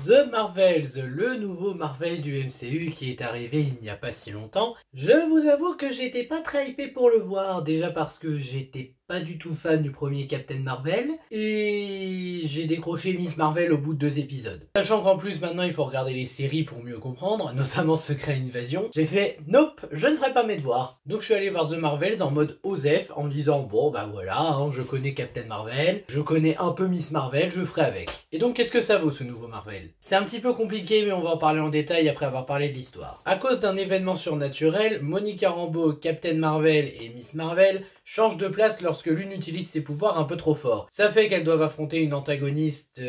The Marvels, le nouveau Marvel du MCU qui est arrivé il n'y a pas si longtemps. Je vous avoue que j'étais pas très hypé pour le voir, déjà parce que j'étais pas du tout fan du premier Captain Marvel, et j'ai décroché Miss Marvel au bout de 2 épisodes. Sachant qu'en plus maintenant il faut regarder les séries pour mieux comprendre, notamment Secret Invasion, j'ai fait nope, je ne ferai pas mes devoirs. Donc je suis allé voir The Marvels en mode OSEF, en me disant bon bah voilà, hein, je connais Captain Marvel, je connais un peu Miss Marvel, je ferai avec. Et donc qu'est-ce que ça vaut ce nouveau Marvel? C'est un petit peu compliqué mais on va en parler en détail après avoir parlé de l'histoire. À cause d'un événement surnaturel, Monica Rambeau, Captain Marvel et Miss Marvel changent de place lorsque l'une utilise ses pouvoirs un peu trop forts. Ça fait qu'elles doivent affronter une antagoniste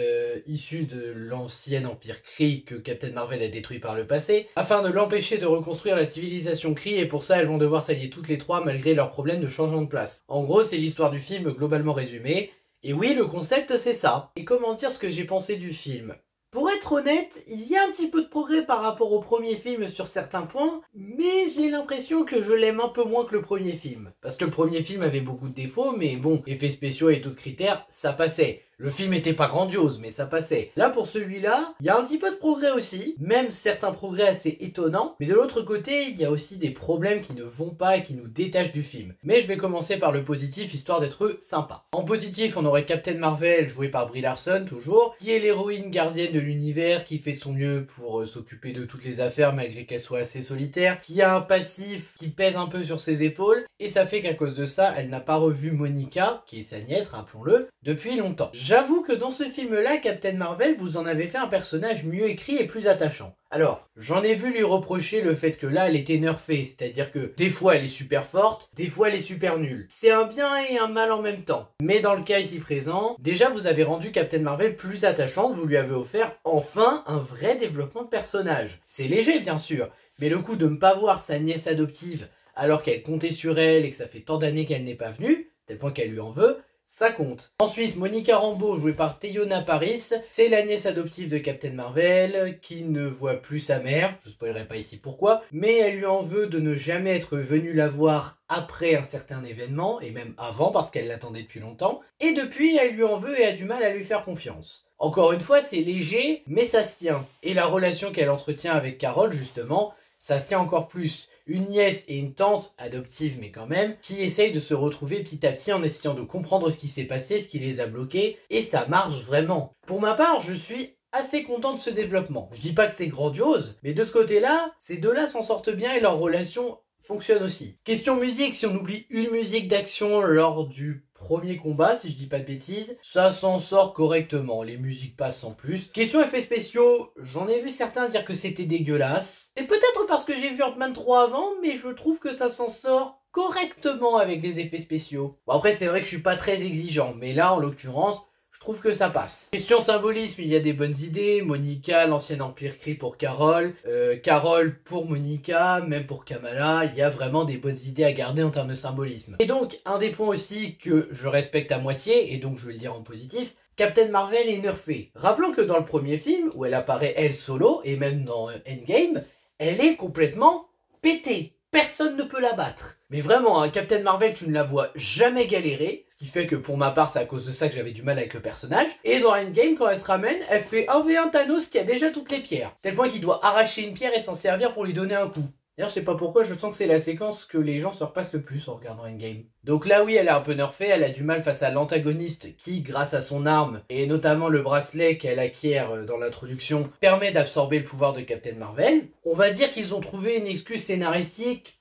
issue de l'ancien Empire Kree que Captain Marvel a détruit par le passé, afin de l'empêcher de reconstruire la civilisation Kree, et pour ça elles vont devoir s'allier toutes les trois malgré leurs problèmes de changement de place. En gros c'est l'histoire du film globalement résumée, et oui le concept c'est ça. Et comment dire ce que j'ai pensé du film? Pour être honnête, il y a un petit peu de progrès par rapport au premier film sur certains points, mais j'ai l'impression que je l'aime un peu moins que le premier film. Parce que le premier film avait beaucoup de défauts, mais bon, effets spéciaux et d'autres critères, ça passait. Le film était pas grandiose, mais ça passait. Là, pour celui-là, il y a un petit peu de progrès aussi, même certains progrès assez étonnants, mais de l'autre côté, il y a aussi des problèmes qui ne vont pas et qui nous détachent du film. Mais je vais commencer par le positif, histoire d'être sympa. En positif, on aurait Captain Marvel, joué par Brie Larson, toujours, qui est l'héroïne gardienne de l'univers, qui fait de son mieux pour s'occuper de toutes les affaires, malgré qu'elle soit assez solitaire, qui a un passif qui pèse un peu sur ses épaules, et ça fait qu'à cause de ça, elle n'a pas revu Monica, qui est sa nièce, rappelons-le, depuis longtemps. J'avoue que dans ce film-là, Captain Marvel, vous en avez fait un personnage mieux écrit et plus attachant. Alors, j'en ai vu lui reprocher le fait que là, elle était nerfée, c'est-à-dire que des fois elle est super forte, des fois elle est super nulle. C'est un bien et un mal en même temps. Mais dans le cas ici présent, déjà vous avez rendu Captain Marvel plus attachante, vous lui avez offert enfin un vrai développement de personnage. C'est léger bien sûr, mais le coup de ne pas voir sa nièce adoptive alors qu'elle comptait sur elle et que ça fait tant d'années qu'elle n'est pas venue, tel point qu'elle lui en veut, ça compte. Ensuite, Monica Rambeau, jouée par Teyonah Parris, c'est la nièce adoptive de Captain Marvel, qui ne voit plus sa mère, je spoilerai pas ici pourquoi, mais elle lui en veut de ne jamais être venue la voir après un certain événement, et même avant parce qu'elle l'attendait depuis longtemps, et depuis elle lui en veut et a du mal à lui faire confiance. Encore une fois, c'est léger, mais ça se tient. Et la relation qu'elle entretient avec Carol, justement, ça se tient encore plus. Une nièce et une tante, adoptive mais quand même, qui essayent de se retrouver petit à petit en essayant de comprendre ce qui s'est passé, ce qui les a bloqués, et ça marche vraiment. Pour ma part, je suis assez content de ce développement. Je dis pas que c'est grandiose, mais de ce côté-là, ces deux-là s'en sortent bien et leur relation fonctionne aussi. Question musique, si on oublie une musique d'action lors du premier combat, si je dis pas de bêtises, ça s'en sort correctement, les musiques passent sans plus. Question effets spéciaux, j'en ai vu certains dire que c'était dégueulasse. C'est peut-être parce que j'ai vu Ant-Man 3 avant, mais je trouve que ça s'en sort correctement avec les effets spéciaux. Bon après c'est vrai que je suis pas très exigeant, mais là en l'occurrence, je trouve que ça passe. Question symbolisme, il y a des bonnes idées. Monica, l'ancien Empire Kree pour Carol. Carol pour Monica, même pour Kamala. Il y a vraiment des bonnes idées à garder en termes de symbolisme. Et donc, un des points aussi que je respecte à moitié, et donc je vais le dire en positif, Captain Marvel est nerfée. Rappelons que dans le premier film, où elle apparaît elle solo, et même dans Endgame, elle est complètement pétée. Personne ne peut la battre. Mais vraiment, hein, Captain Marvel, tu ne la vois jamais galérer. Ce qui fait que pour ma part, c'est à cause de ça que j'avais du mal avec le personnage. Et dans Endgame, quand elle se ramène, elle fait 1v1 Thanos qui a déjà toutes les pierres. Tel point qu'il doit arracher une pierre et s'en servir pour lui donner un coup. D'ailleurs, je sais pas pourquoi, je sens que c'est la séquence que les gens se repassent le plus en regardant Endgame. Donc là, oui, elle est un peu nerfée, elle a du mal face à l'antagoniste qui, grâce à son arme, et notamment le bracelet qu'elle acquiert dans l'introduction, permet d'absorber le pouvoir de Captain Marvel. On va dire qu'ils ont trouvé une excuse scénaristique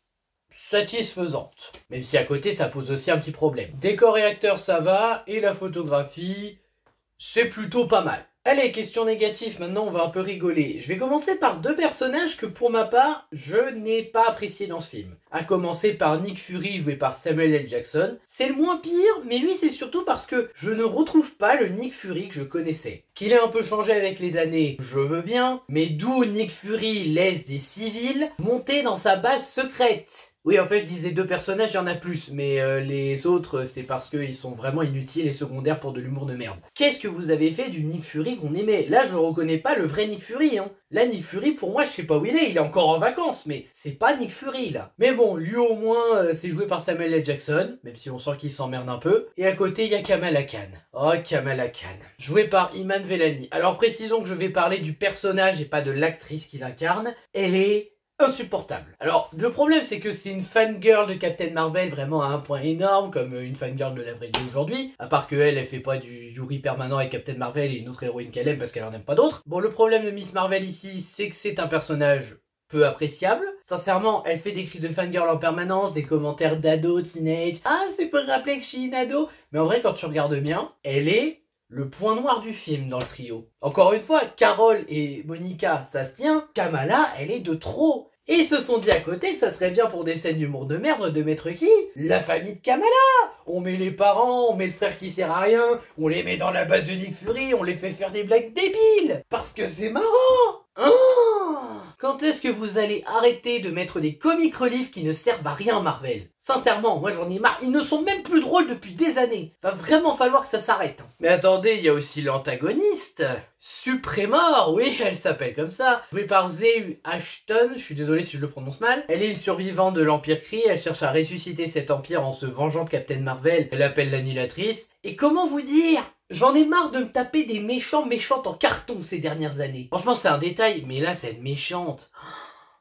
satisfaisante. Même si à côté, ça pose aussi un petit problème. Décor et acteur, ça va, et la photographie, c'est plutôt pas mal. Allez, question négative, maintenant on va un peu rigoler. Je vais commencer par 2 personnages que pour ma part, je n'ai pas apprécié dans ce film. À commencer par Nick Fury, joué par Samuel L. Jackson. C'est le moins pire, mais lui c'est surtout parce que je ne retrouve pas le Nick Fury que je connaissais. Qu'il ait un peu changé avec les années, je veux bien, mais d'où Nick Fury laisse des civils monter dans sa base secrète? Oui, en fait, je disais 2 personnages, il y en a plus, mais les autres, c'est parce qu'ils sont vraiment inutiles et secondaires pour de l'humour de merde. Qu'est-ce que vous avez fait du Nick Fury qu'on aimait? Là, je reconnais pas le vrai Nick Fury, hein. Là, Nick Fury, pour moi, je sais pas où il est encore en vacances, mais c'est pas Nick Fury, là. Mais bon, lui au moins, c'est joué par Samuel L. Jackson, même si on sent qu'il s'emmerde un peu. Et à côté, il y a Kamala Khan. Oh, Kamala Khan. Joué par Iman Vellani. Alors, précisons que je vais parler du personnage et pas de l'actrice qui l'incarne. Elle est insupportable. Alors, le problème, c'est que c'est une fangirl de Captain Marvel vraiment à un point énorme, comme une fangirl de la vraie vie aujourd'hui. À part qu'elle, elle fait pas du Yuri permanent avec Captain Marvel et une autre héroïne qu'elle aime parce qu'elle en aime pas d'autres. Bon, le problème de Miss Marvel ici, c'est que c'est un personnage peu appréciable. Sincèrement, elle fait des crises de fangirl en permanence, des commentaires d'ado, teenage. Ah, c'est pour rappeler que je suis une ado. Mais en vrai, quand tu regardes bien, elle est le point noir du film dans le trio. Encore une fois, Carol et Monica, ça se tient. Kamala, elle est de trop. Et ils se sont dit à côté que ça serait bien pour des scènes d'humour de merde de mettre qui? La famille de Kamala. On met les parents, on met le frère qui sert à rien, on les met dans la base de Nick Fury, on les fait faire des blagues débiles. Parce que c'est marrant. Quand est-ce que vous allez arrêter de mettre des comic relief qui ne servent à rien Marvel? Sincèrement, moi j'en ai marre, ils ne sont même plus drôles depuis des années. Va vraiment falloir que ça s'arrête. Mais attendez, il y a aussi l'antagoniste. Supremor, oui, elle s'appelle comme ça. Jouée par Zéu Ashton, je suis désolé si je le prononce mal. Elle est une survivante de l'Empire Kree, elle cherche à ressusciter cet empire en se vengeant de Captain Marvel. Elle appelle l'annihilatrice. Et comment vous dire? J'en ai marre de me taper des méchantes en carton ces dernières années. Franchement, c'est un détail, mais là, cette méchante...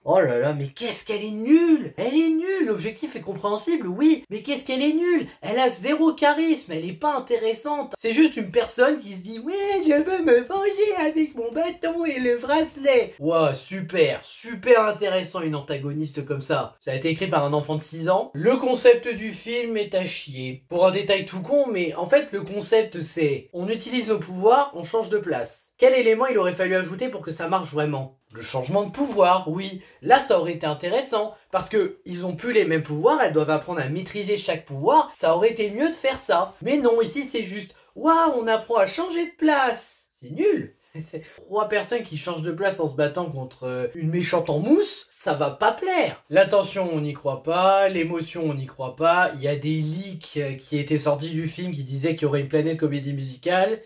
Oh là là, mais qu'est-ce qu'elle est nulle! Elle est nulle! L'objectif est compréhensible, oui, mais qu'est-ce qu'elle est nulle! Elle a zéro charisme, elle est pas intéressante. C'est juste une personne qui se dit « Ouais, je veux me venger avec mon bâton et le bracelet! » Ouah, super, super intéressant une antagoniste comme ça. Ça a été écrit par un enfant de 6 ans. Le concept du film est à chier. Pour un détail tout con, mais en fait, le concept c'est « On utilise nos pouvoirs, on change de place ». Quel élément il aurait fallu ajouter pour que ça marche vraiment? Le changement de pouvoir, oui. Là, ça aurait été intéressant, parce que ils ont plus les mêmes pouvoirs, elles doivent apprendre à maîtriser chaque pouvoir, ça aurait été mieux de faire ça. Mais non, ici c'est juste, waouh, on apprend à changer de place. C'est nul. C'est 3 personnes qui changent de place en se battant contre une méchante en mousse, ça va pas plaire. L'attention, on n'y croit pas, l'émotion, on n'y croit pas. Il y a des leaks qui étaient sortis du film qui disaient qu'il y aurait une planète comédie musicale.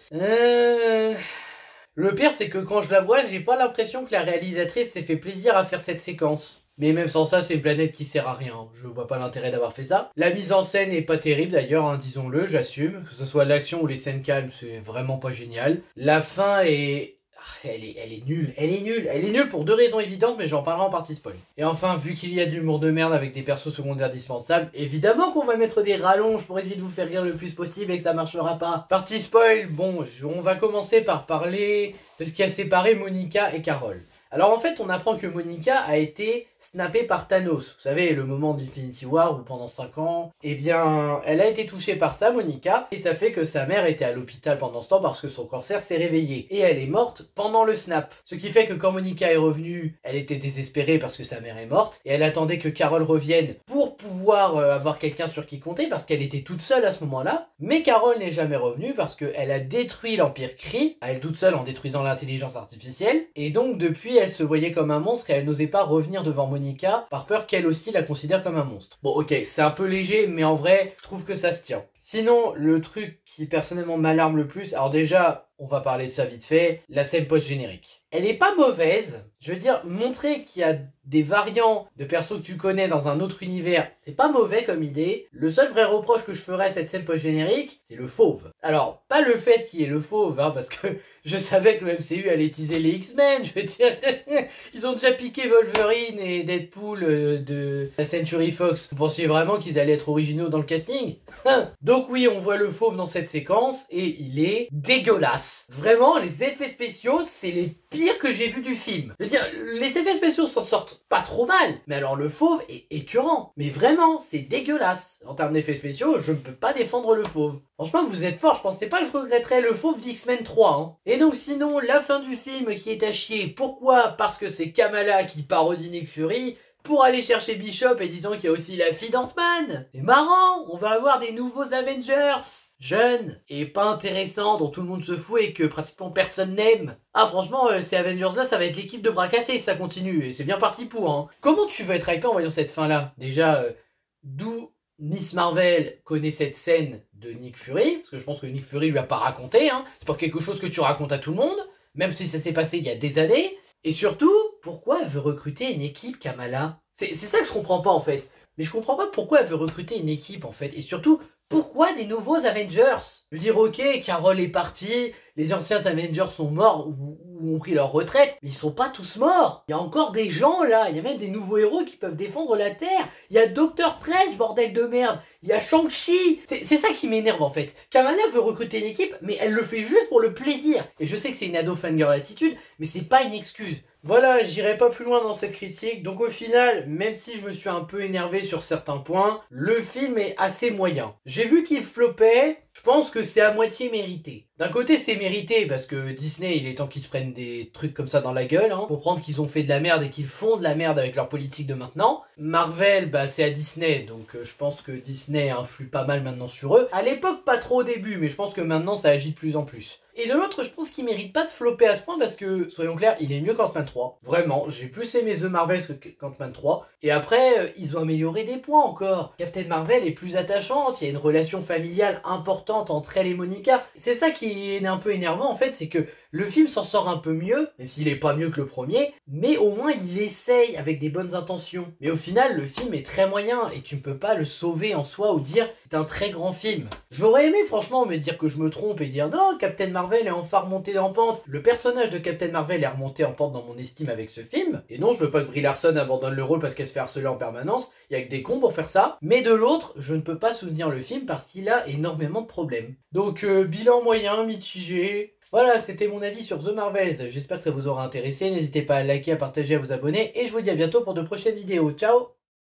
Le pire, c'est que quand je la vois, j'ai pas l'impression que la réalisatrice s'est fait plaisir à faire cette séquence. Mais même sans ça, c'est une planète qui sert à rien. Je vois pas l'intérêt d'avoir fait ça. La mise en scène est pas terrible d'ailleurs, hein, disons-le, j'assume. Que ce soit l'action ou les scènes calmes, c'est vraiment pas génial. La fin est... Elle est nulle, elle est nulle pour 2 raisons évidentes, mais j'en parlerai en partie spoil. Et enfin, vu qu'il y a de l'humour de merde avec des persos secondaires dispensables, évidemment qu'on va mettre des rallonges pour essayer de vous faire rire le plus possible et que ça marchera pas. Partie spoil, bon, on va commencer par parler de ce qui a séparé Monica et Carol. Alors en fait, on apprend que Monica a été snappée par Thanos. Vous savez, le moment d'Infinity War où pendant 5 ans, eh bien, elle a été touchée par ça, Monica, et ça fait que sa mère était à l'hôpital pendant ce temps parce que son cancer s'est réveillé. Et elle est morte pendant le snap. Ce qui fait que quand Monica est revenue, elle était désespérée parce que sa mère est morte, et elle attendait que Carol revienne pour pouvoir avoir quelqu'un sur qui compter parce qu'elle était toute seule à ce moment-là. Mais Carol n'est jamais revenue parce qu'elle a détruit l'Empire Kree, à elle toute seule en détruisant l'intelligence artificielle, et donc depuis elle se voyait comme un monstre et elle n'osait pas revenir devant Monica par peur qu'elle aussi la considère comme un monstre. Bon ok, c'est un peu léger mais en vrai je trouve que ça se tient. Sinon le truc qui personnellement m'alarme le plus, alors déjà on va parler de ça vite fait, la scène post-générique. Elle est pas mauvaise, je veux dire montrer qu'il y a des variants de persos que tu connais dans un autre univers, c'est pas mauvais comme idée. Le seul vrai reproche que je ferais à cette scène post-générique, c'est le fauve. Alors, pas le fait qu'il y ait le fauve, hein, parce que je savais que le MCU allait teaser les X-Men, je veux dire, ils ont déjà piqué Wolverine et Deadpool de la Century Fox. Vous pensiez vraiment qu'ils allaient être originaux dans le casting? Donc oui, on voit le fauve dans cette séquence, et il est dégueulasse. Vraiment, les effets spéciaux, c'est les pires que j'ai vus du film. Je veux dire, les effets spéciaux s'en sortent pas trop mal, mais alors le fauve est écœurant. Mais vraiment, c'est dégueulasse. En termes d'effets spéciaux, je ne peux pas défendre le fauve. Franchement, vous êtes fort, je pensais pas que je regretterais le fauve d'X-Men 3. Hein. Et donc sinon, la fin du film qui est à chier, pourquoi? Parce que c'est Kamala qui parodie Nick Fury pour aller chercher Bishop et disant qu'il y a aussi la fille d'Ant-Man. C'est marrant, on va avoir des nouveaux Avengers. jeune et pas intéressant, dont tout le monde se fout et que pratiquement personne n'aime. Ah franchement, ces Avengers là, ça va être l'équipe de bras cassés si ça continue, et c'est bien parti pour, hein. Comment tu vas être hypé en voyant cette fin là? Déjà, d'où Miss Marvel connaît cette scène de Nick Fury, parce que je pense que Nick Fury lui a pas raconté, hein. C'est pas quelque chose que tu racontes à tout le monde, même si ça s'est passé il y a des années. Et surtout, pourquoi elle veut recruter une équipe, Kamala? C'est ça que je comprends pas en fait. Mais je comprends pas pourquoi elle veut recruter une équipe en fait. Et surtout, pourquoi des nouveaux Avengers? Je veux dire, ok, Carol est partie, les anciens Avengers sont morts ou ont pris leur retraite, mais ils sont pas tous morts. Il y a encore des gens là, il y a même des nouveaux héros qui peuvent défendre la Terre. Il y a Doctor Strange, bordel de merde. Il y a Shang-Chi. C'est ça qui m'énerve en fait. Kamala veut recruter une équipe, mais elle le fait juste pour le plaisir. Et je sais que c'est une ado fangirl attitude, mais c'est pas une excuse. Voilà, j'irai pas plus loin dans cette critique. Donc au final, même si je me suis un peu énervé sur certains points, le film est assez moyen. J'ai vu qu'il flopait, je pense que c'est à moitié mérité. D'un côté, c'est mérité parce que Disney, il est temps qu'ils se prennent des trucs comme ça dans la gueule, hein. Comprendre qu'ils ont fait de la merde et qu'ils font de la merde avec leur politique de maintenant. Marvel, bah c'est à Disney, donc je pense que Disney influe pas mal maintenant sur eux. À l'époque, pas trop au début, mais je pense que maintenant, ça agit de plus en plus. Et de l'autre, je pense qu'il mérite pas de flopper à ce point parce que, soyons clairs, il est mieux qu'Ant-Man 3. Vraiment, j'ai plus aimé The Marvels qu'Ant-Man 3. Et après, ils ont amélioré des points encore. Captain Marvel est plus attachante, il y a une relation familiale importante entre elle et Monica. C'est ça qui est un peu énervant en fait, c'est que le film s'en sort un peu mieux, même s'il est pas mieux que le premier, mais au moins il essaye avec des bonnes intentions. Mais au final, le film est très moyen et tu ne peux pas le sauver en soi ou dire c'est un très grand film. J'aurais aimé franchement me dire que je me trompe et dire non, Captain Marvel est enfin remonté en pente. Le personnage de Captain Marvel est remonté en pente dans mon estime avec ce film. Et non, je veux pas que Brie Larson abandonne le rôle parce qu'elle se fait harceler en permanence. Il y a que des cons pour faire ça. Mais de l'autre, je ne peux pas soutenir le film parce qu'il a énormément de problèmes. Donc bilan moyen, mitigé. Voilà, c'était mon avis sur The Marvels. J'espère que ça vous aura intéressé. N'hésitez pas à liker, à partager, à vous abonner. Et je vous dis à bientôt pour de prochaines vidéos. Ciao!